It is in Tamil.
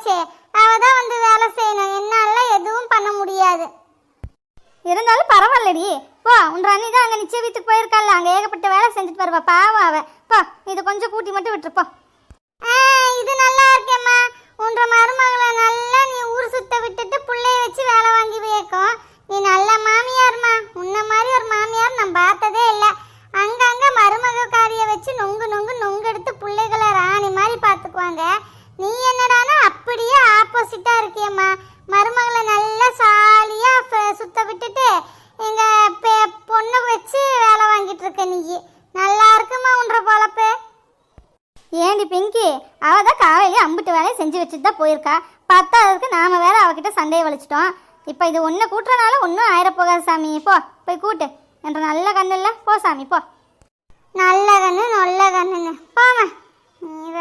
ஆச்சே, அவ தான் வந்து வேலை செய்யணும். என்னால எதுவும் பண்ண முடியாது. இருந்தாலும் பரவாயில்லடி, போ. உன் அண்ணி தான் அங்கே நிச்சய வீட்டுக்கு போயிருக்காள், அங்கே ஏகப்பட்ட வேலை செஞ்சுட்டு வருவா, பாவம் அவ. போ, இதை கொஞ்சம் கூட்டி மட்டும் விட்டுருப்போ. இது நல்லா இருக்கேம்மா. உன்ற மருமகளை நல்லா நீ ஊர் சுத்த விட்டுட்டு பிள்ளைய வச்சு வேலை வாங்கி வைக்கும். நீ நல்ல மாமியார்மா. உன்ன மாதிரி ஒரு மாமியார் நான் பார்த்ததே இல்லை. அங்கங்க மருமகக்காரிய வச்சு நொங்கு நொங்கு நொங்கு எடுத்து பிள்ளைகளை ராணி மாதிரி பார்த்துக்குவாங்க. நீ என்னடானா அப்படியே ஆப்போசிட்டா இருக்கியம்மா. மருமகளை நல்லா சாலியா சுத்த விட்டுட்டு எங்க பொண்ணை வச்சு வேலை வாங்கிட்டு இருக்க நீ. நல்லா இருக்குமா உன்ற பொழப்பு? ஏண்டி பிங்கி, அவள் தான் காலையிலேயே அம்பிட்டு வேலையை செஞ்சு வச்சுட்டு தான் போயிருக்கா. பத்தாவதுக்கு நாம வேற அவகிட்ட சண்டையை வலிச்சிட்டோம். இப்போ இது ஒன்று கூட்டுறனால ஒன்றும் ஆயிரப்போகாது சாமி. போ, போய் கூட்டு. என்ற நல்ல கண்ணு இல்லை, போ சாமி போ. நல்ல கண்ணு நல்ல கண்ணுன்னு போமா.